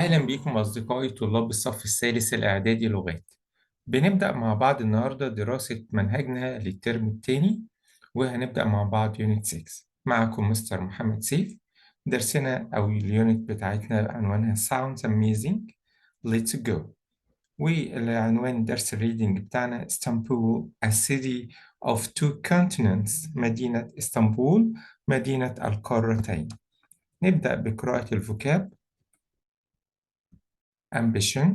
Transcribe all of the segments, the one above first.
أهلا بكم أصدقائي طلاب الصف الثالث الإعدادي لغات. بنبدأ مع بعض النهاردة دراسة منهجنا للترم الثاني، وهنبدأ مع بعض يونت 6. معكم مستر محمد سيف. درسنا أو اليونت بتاعتنا عنوانها Sounds Amazing. Let's go. والعنوان درس الريدنج بتاعنا اسطنبول a city of two continents، مدينة اسطنبول مدينة القارتين. نبدأ بقراءة الفوكاب. ambition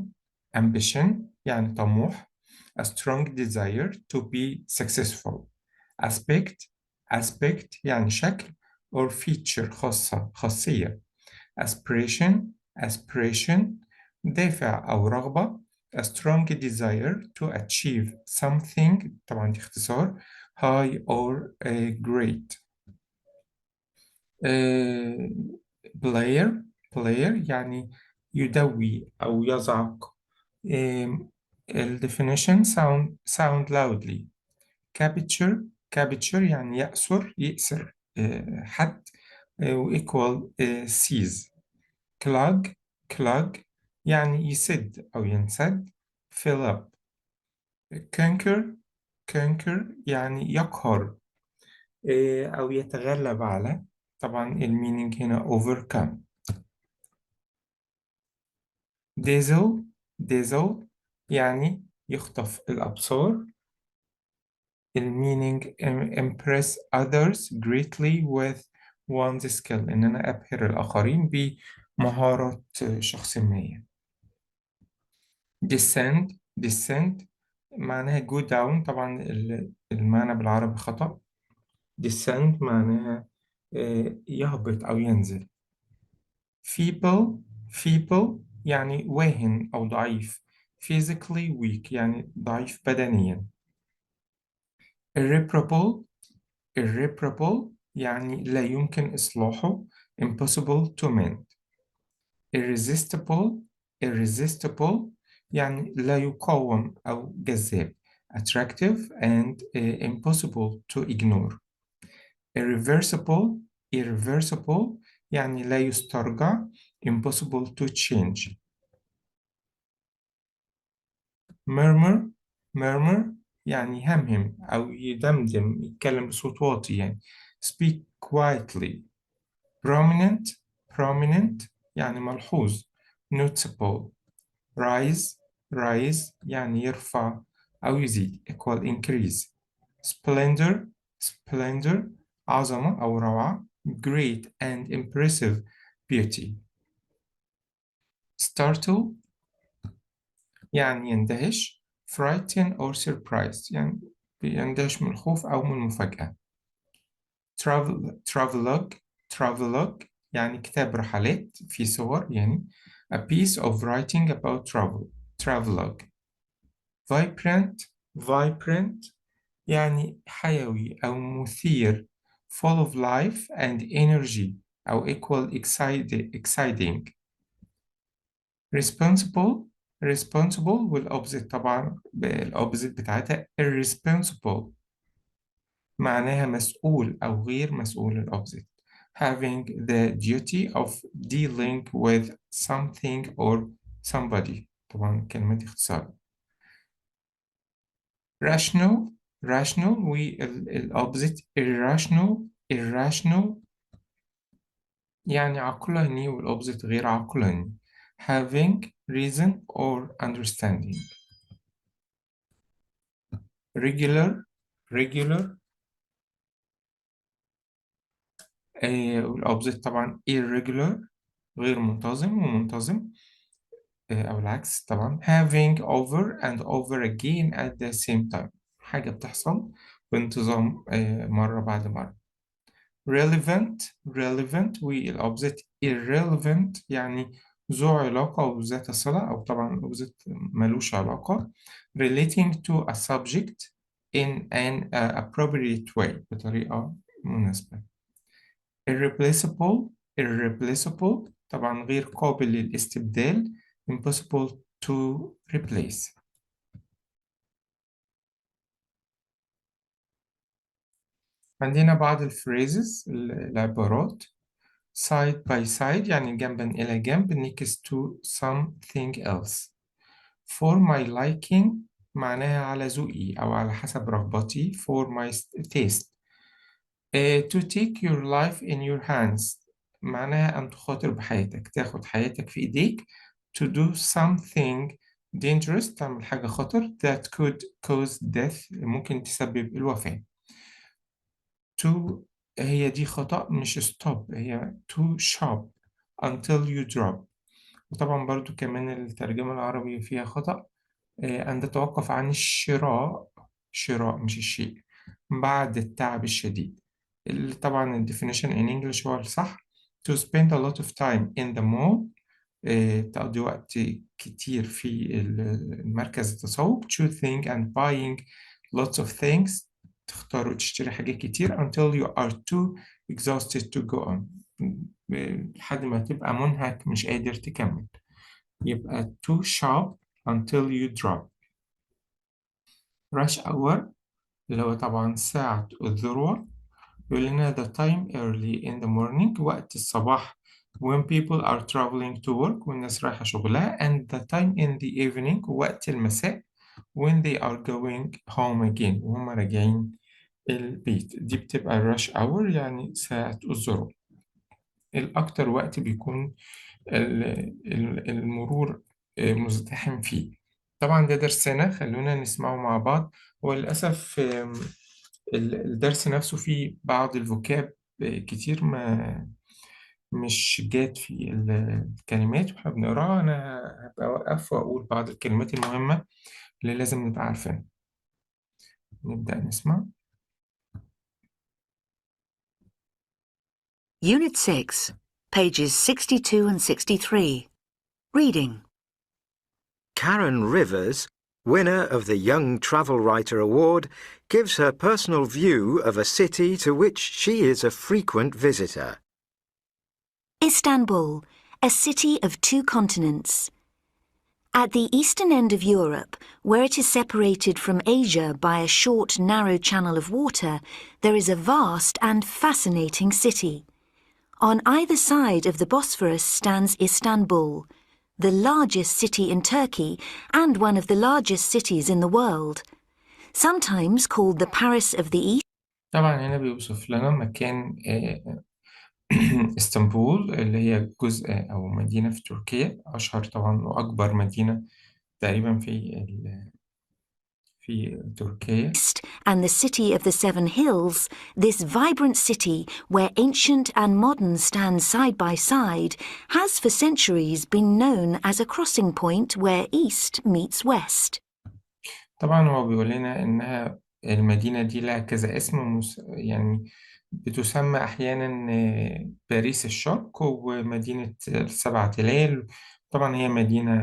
ambition يعني طموح. a strong desire to be successful. aspect يعني شكل or feature خاصية. aspiration دافع أو رغبة. a strong desire to achieve something، طبعا دي اختصار، high or great. آه، player يعني يدوي أو يزعق. ال definition sound loudly. capture يعني يأسر حد. و equal seize. clog يعني يسد أو ينسد. fill up. conquer يعني يقهر أو يتغلب على. طبعا المينينج هنا overcome. dazzle يعني يخطف الأبصار. المينينج impress others greatly with one's skill، إن أنا أبهر الآخرين بمهارة شخص ما. descend معناها go down، طبعا المعنى بالعربي خطأ. descend معناها يهبط أو ينزل. feeble يعني واهن أو ضعيف. physically weak يعني ضعيف بدنيا. irreparable يعني لا يمكن إصلاحه. impossible to mend. irresistible يعني لا يقاوم أو جذاب. attractive and impossible to ignore. irreversible يعني لا يسترجع. impossible to change. murmur يعني همهم أو يدمدم، يتكلم بصوت واطي يعني. speak quietly. prominent يعني ملحوظ. noticeable. rise يعني يرفع أو يزيد equal increase. splendor عظمة أو روعة. great and impressive beauty. startle يعني يندهش. frighten or surprise يعني يندهش من الخوف أو من المفاجأة. travelogue يعني كتاب رحلات في صور يعني. a piece of writing about travelogue. vibrant يعني حيوي أو مثير. full of life and energy أو equal exciting. responsible والأوبزيت، طبعا الأوبزيت بتاعتها irresponsible معناها مسؤول أو غير مسؤول. الأوبزيت having the duty of dealing with something or somebody، طبعا كلمة اختصار. rational والأوبزيت irrational يعني عقلاني، والأوبزيت غير عقلاني. having reason or understanding. regular والأوبزيت طبعا irregular غير منتظم ومنتظم. أو العكس طبعا. having over and over again at the same time، حاجة بتحصل بانتظام مرة بعد مرة. relevant والأوبزيت irrelevant يعني ذو علاقة أو ذات صلة، أو طبعا الأوبزيت ملوش علاقة. relating to a subject in an appropriate way، بطريقة مناسبة. irreplaceable طبعا غير قابل للاستبدال. impossible to replace. عندنا بعض الفريزز العبارات. side by side يعني جنبا إلى جنب next to something else. for my liking معناها على ذوقي أو على حسب رغبتي for my taste. to take your life in your hands معناها أن تخاطر بحياتك، تاخد حياتك في إيديك. to do something dangerous تعمل حاجة خطر that could cause death ممكن تسبب الوفاة. to هي دي خطأ مش stop، هي to shop until you drop. وطبعا برضو كمان الترجمة العربية فيها خطأ، أن تتوقف عن الشراء، شراء مش الشيء، بعد التعب الشديد. طبعا ال definition in English هو الصح. to spend a lot of time in the mall تقضي وقت كتير في المركز التسوق. choosing and buying lots of things تختار وتشتري حاجات كتير until you are too exhausted to go on لحد ما تبقى منهك مش قادر تكمل. يبقى to shop until you drop. rush hour اللي هو طبعا ساعة الذروة، يقول لنا the time early in the morning وقت الصباح when people are traveling to work والناس رايحة شغلها and the time in the evening وقت المساء when they are going home again وهم راجعين البيت. دي بتبقى rush hour يعني ساعة الذروة. الأكتر وقت بيكون المرور مزدحم فيه. طبعا ده درسنا، خلونا نسمعه مع بعض. وللأسف الدرس نفسه فيه بعض الفوكاب كتير ما مش جات في الكلمات واحنا بنقراها. أنا هبقى أوقف وأقول بعض الكلمات المهمة اللي لازم نبقى عارفينها. نبدأ نسمع. Unit 6, pages 62 and 63. Reading. Karen Rivers, winner of the Young Travel Writer Award, gives her personal view of a city to which she is a frequent visitor. Istanbul, a city of 2 continents. At the eastern end of Europe, where it is separated from Asia by a short, narrow channel of water, there is a vast and fascinating city. On either side of the Bosphorus stands Istanbul, the largest city in Turkey and one of the largest cities in the world, sometimes called the Paris of the East. طبعا هنا بيوصف لنا مكان اسطنبول اللي هي جزء أو مدينة في تركيا، أشهر طبعا وأكبر مدينة تقريبا في تركيا. And the city of the 7 hills, this vibrant city where ancient and modern stand side by side, has for centuries been known as a crossing point where east meets west. طبعا هو بيقول لنا إنها المدينة دي لها كذا اسم، يعني بتسمى أحيانا باريس الشرق ومدينة السبع تلال. طبعا هي مدينة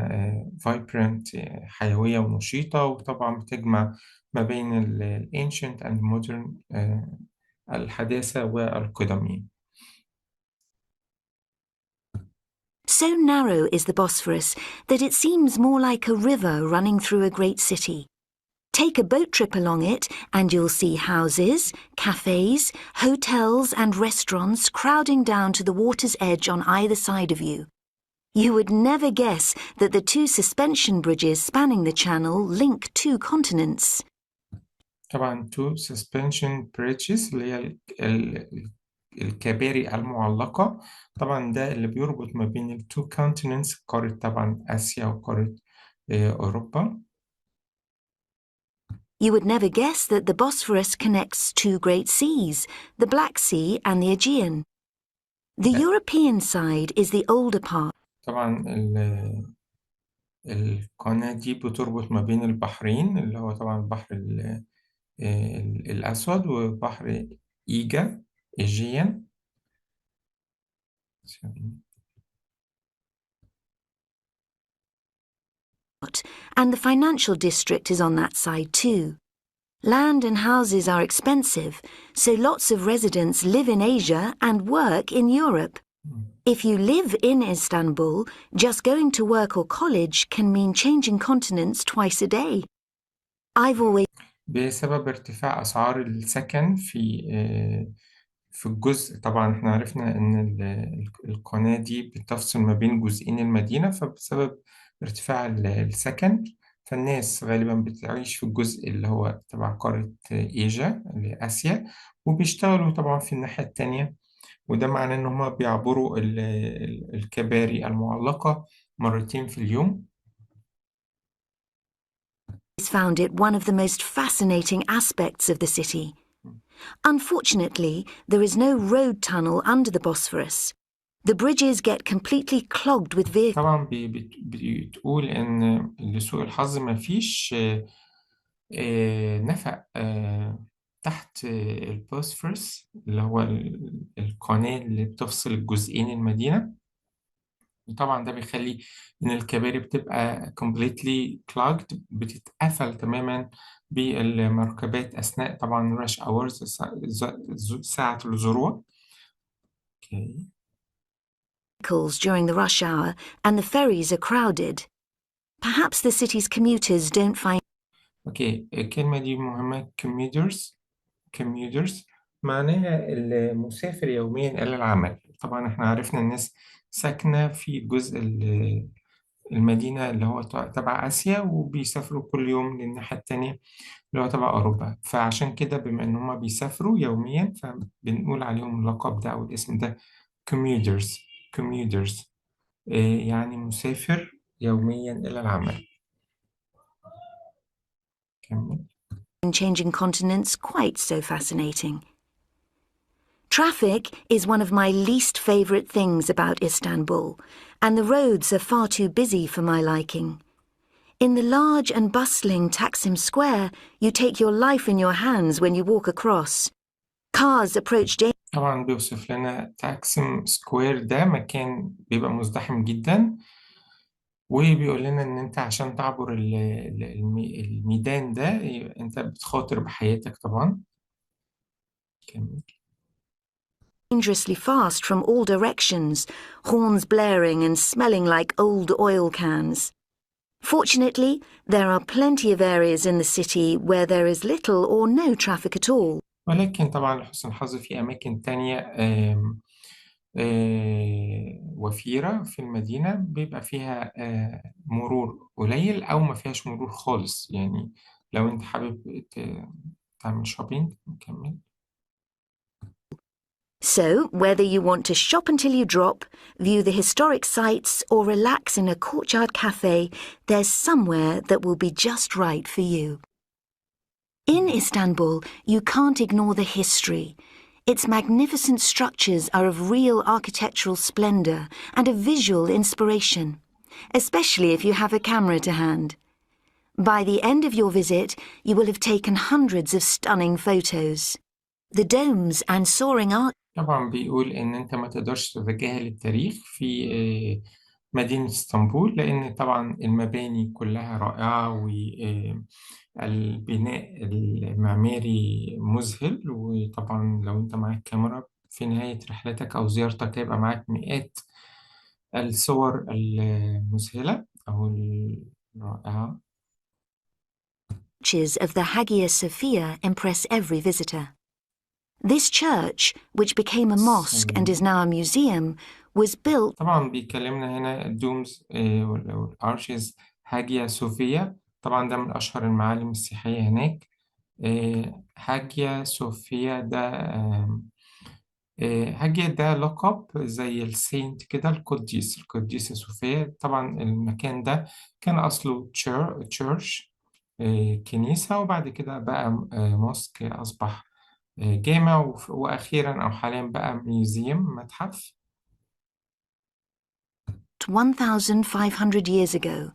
vibrant حيوية ونشيطة، وطبعا بتجمع ما بين ال ancient and modern الحداثة والقدمية. So narrow is the Bosphorus that it seems more like a river running through a great city. Take a boat trip along it and you'll see houses, cafes, hotels and restaurants crowding down to the water's edge on either side of you. You would never guess that the 2 suspension bridges spanning the channel link 2 continents. طبعا 2 suspension bridges اللي هي الكباري المعلقة، طبعا ده اللي بيربط ما بين ال 2 continents، قارة طبعا آسيا وقارة أوروبا. You would never guess that the Bosphorus connects 2 great seas, the Black Sea and the Aegean. The European side is the older part. طبعا القناة دي بتربط ما بين البحرين اللي هو طبعا البحر الأسود وبحر إيجيان. And the financial district is on that side too. Land and houses are expensive, so lots of residents live in Asia and work in Europe. If you live in Istanbul, just going to work or college can mean changing continents twice a day. I've always بسبب ارتفاع أسعار السكن في الجزء، طبعا احنا عرفنا إن القناة دي بتفصل ما بين جزئين المدينة، فبسبب ارتفاع السكن فالناس غالبا بتعيش في الجزء اللي هو تبع قارة إيجا اللي هي آسيا، وبيشتغلوا طبعا في الناحية التانية. وده معناه إن هما بيعبروا الكباري المعلقة مرتين في اليوم. Found it one of the most fascinating aspects of the city. Unfortunately, there is no road tunnel under the Bosphorus. The bridges get completely clogged with vehicles. طبعا بتقول إن لسوء الحظ مفيش نفق تحت البوسفورس اللي هو القناة اللي بتفصل الجزئين المدينة. وطبعا ده بيخلي إن الكباري بتبقى completely clogged، بتتقفل تماما بالمركبات أثناء طبعا rush hours، ساعة الذروة. Okay. During the rush hour, and the ferries are crowded. Perhaps the city's commuters don't find. اوكي، الكلمة دي مهمة. commuters معناها المسافر يوميا إلى العمل. طبعا احنا عرفنا الناس ساكنة في جزء المدينة اللي هو تبع آسيا، وبيسافروا كل يوم للناحية التانية اللي هو تبع أوروبا. فعشان كده بما إن هما بيسافروا يوميا فبنقول عليهم اللقب ده أو الاسم ده commuters. يعني مسافر يوميا إلى العمل. كمل. Changing continents quite so fascinating. Traffic is one of my least favourite things about Istanbul, and the roads are far too busy for my liking. In the large and bustling Taksim Square, you take your life in your hands when you walk across. Cars approach طبعا بيوصف لنا تاكسيم سكوير ده مكان بيبقى مزدحم جدا، وبيقول لنا إن أنت عشان تعبر الميدان ده أنت بتخاطر بحياتك طبعا. كمل. dangerously fast from all directions, horns blaring and smelling like old oil cans. Fortunately, there are plenty of areas in the city where there is little or no traffic at all. ولكن طبعا لحسن الحظ في أماكن تانية وفيرة في المدينة بيبقى فيها مرور قليل أو ما فيهاش مرور خالص. يعني لو أنت حابب تعمل شوبينج. نكمل. So, whether you want to shop until you drop, view the historic sights, or relax in a courtyard cafe, there's somewhere that will be just right for you. In Istanbul, you can't ignore the history. Its magnificent structures are of real architectural splendor and a visual inspiration, especially if you have a camera to hand. By the end of your visit, you will have taken hundreds of stunning photos. The domes and soaring arch. طبعا بيقول إن أنت ما تقدرش تتجاهل التاريخ في مدينة اسطنبول، لأن طبعا المباني كلها رائعة والبناء المعماري مذهل. وطبعا لو أنت معاك كاميرا في نهاية رحلتك أو زيارتك هيبقى معاك مئات الصور المذهلة أو الرائعة. Of the Hagia Sophia impress every visitor. This church, which became a mosque and is now a museum, was built. طبعا بيكلمنا هنا الدومز والارشز هاجيا صوفيا. طبعا ده من أشهر المعالم السياحية هناك. هاجيا صوفيا ده هاجيا ده لقب زي السينت كده، القديسة صوفيا. طبعا المكان ده كان أصله تشيرش، كنيسة، وبعد كده بقى موسك، أصبح جامع، وأخيرا أو حاليا بقى ميوزيوم، متحف. 1,500 years ago.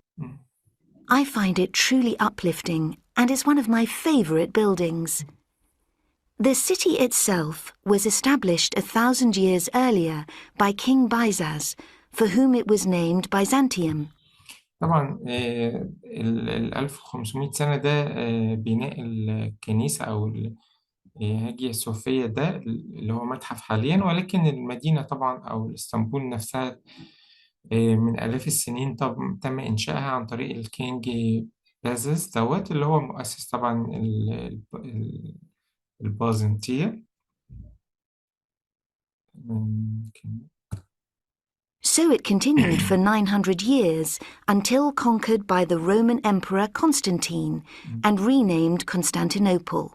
I find it truly uplifting and is one of my favourite buildings. The city itself was established 1,000 years earlier by King Byzas, for whom it was named Byzantium. طبعا ال 1500 سنة ده بناء الكنيسة أو هاجيا صوفيا ده اللي هو متحف حاليا، ولكن المدينة طبعا أو اسطنبول نفسها من آلاف السنين تم إنشائها عن طريق الكينج بازس دوت، اللي هو مؤسس طبعا البازنطية. So it continued for 900 years until conquered by the Roman Emperor Constantine and renamed Constantinople.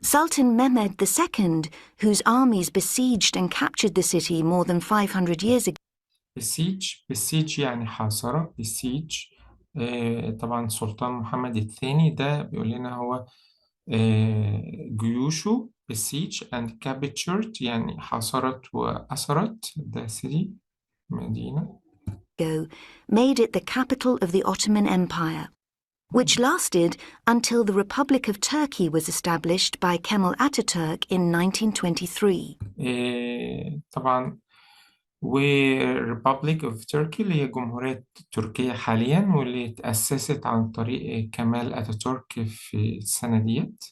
Sultan Mehmed II, whose armies besieged and captured the city more than 500 years ago, بسيج يعني حاصرة بسيج. طبعا سلطان محمد الثاني ده بيقول لنا هو جيوشه بسيج and captured يعني حاصرت وأسرت the city مدينة. made it the capital of the Ottoman Empire, which lasted until the Republic of Turkey was established by Kemal Ataturk in 1923. طبعا Republic of Turkey اللي هي جمهورية تركيا حاليا واللي تأسست عن طريق كمال أتاتورك في السنة ديت.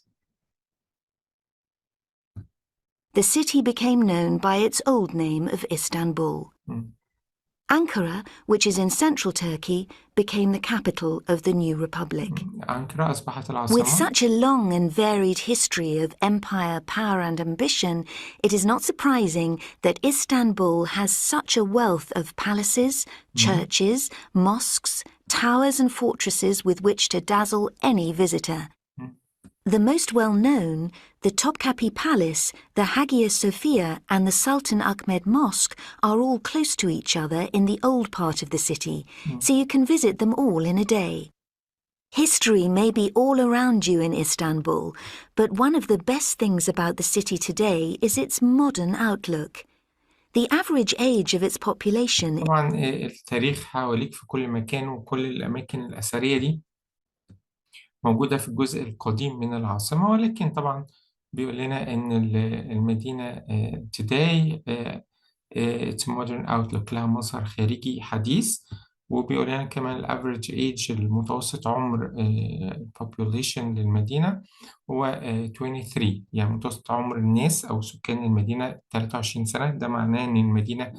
The city became known by its old name of Istanbul. Ankara, which is in central Turkey, became the capital of the new republic. أنقرة أصبحت العاصمة. With such a long and varied history of empire, power and ambition, it is not surprising that Istanbul has such a wealth of palaces, churches, mosques, towers and fortresses with which to dazzle any visitor. The most well-known, the Topkapi Palace, the Hagia Sophia and the Sultan Ahmed Mosque are all close to each other in the old part of the city, so you can visit them all in a day. History may be all around you in Istanbul, but one of the best things about the city today is its modern outlook. The average age of its population. طبعا التاريخ حواليك في كل مكان وكل الأماكن الأثرية دي موجودة في الجزء القديم من العاصمة، ولكن طبعا بيقول لنا إن المدينة today it's modern outlook لها مظهر خارجي حديث، وبيقول لنا كمان الافريج ايج المتوسط عمر population للمدينة هو 23 يعني متوسط عمر الناس أو سكان المدينة 23 سنة. ده معناه إن المدينة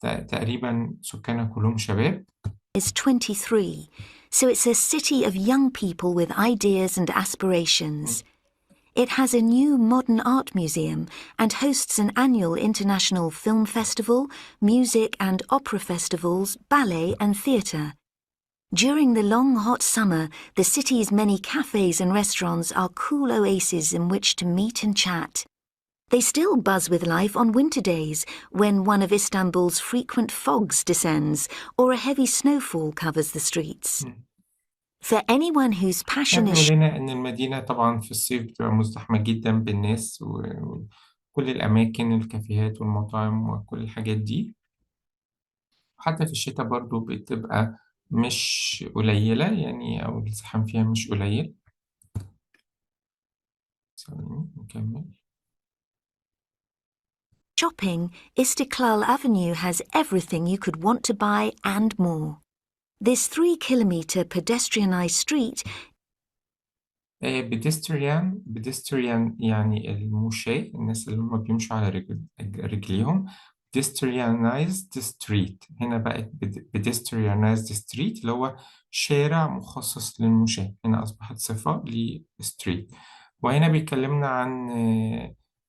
تقريبا سكانها كلهم شباب. Is 23, so it's a city of young people with ideas and aspirations. It has a new modern art museum and hosts an annual international film festival, music and opera festivals, ballet and theatre. During the long hot summer, the city's many cafes and restaurants are cool oases in which to meet and chat. They still buzz with life on winter days when one of Istanbul's frequent fogs descends or a heavy snowfall covers the streets. For anyone whose passion is لنا إن المدينة طبعا في الصيف بتبقى مزدحمة جدا بالناس وكل الأماكن الكافيهات والمطاعم وكل الحاجات دي. حتى في الشتاء برضو بتبقى مش قليلة يعني أو الزحام فيها مش قليل. نكمل. shopping, Istiklal Avenue has everything you could want to buy and more. This 3-kilometer pedestrianized street pedestrian يعني المشاة، الناس اللي هم بيمشوا على رجليهم. pedestrianized street هنا بقت pedestrianized street اللي هو شارع مخصص للمشاة، هنا أصبحت صفة لستريت. وهنا بيكلمنا عن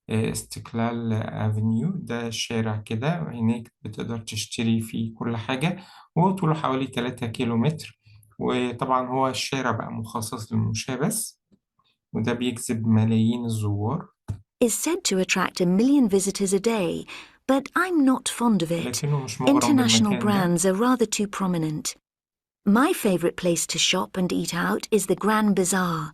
استقلال افنيو، ده شارع كده هناك بتقدر تشتري فيه كل حاجة، وهو طوله حوالي 3 كيلومتر، وطبعا هو الشارع بقى مخصص للمشاة بس، وده بيجذب ملايين الزوار. is said to attract 1 million visitors a day, but I'm not fond of it. لكنه مش مغرم International بالمكان ده. brands are rather too prominent. My favorite place to shop and eat out is the Grand Bazaar.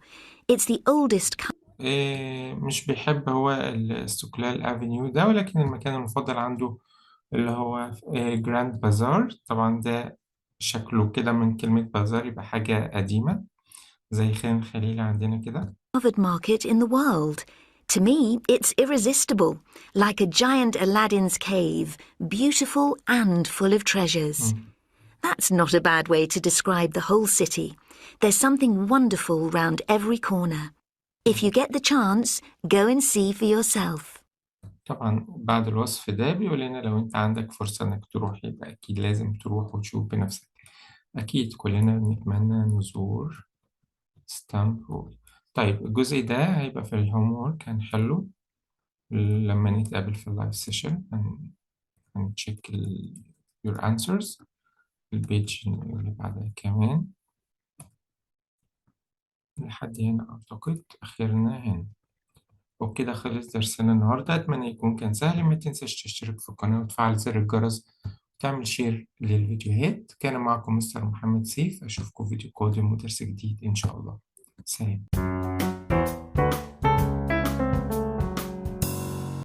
It's the oldest مش بيحب هو الاستقلال افنيو ده، ولكن المكان المفضل عنده اللي هو جراند بازار. طبعا ده شكله كده من كلمة بازار يبقى حاجة قديمة زي خان خليل عندنا كده. covered market in the world. To me, it's irresistible, like a giant Aladdin's cave, beautiful and full of treasures. That's not a bad way to describe the whole city. There's something wonderful round every corner. If you get the chance, go and see for yourself. طبعا بعد الوصف ده بيقول لنا لو انت عندك فرصة انك تروح يبقى اكيد لازم تروح وتشوف بنفسك. اكيد كلنا بنتمنى نزور اسطنبول. طيب الجزء ده هيبقى في الهوم وورك هنحله. لما نتقابل في اللايف سيشن هنتشيك your answers. البيج اللي بعدها كمان لحد هنا أعتقد آخرنا هنا. وبكده خلص درسنا النهاردة، أتمنى يكون كان سهل. ما تنساش تشترك في القناة وتفعل زر الجرس وتعمل شير للفيديوهات. كان معكم مستر محمد سيف، أشوفكم فيديو قادم ودرس جديد إن شاء الله. سلام.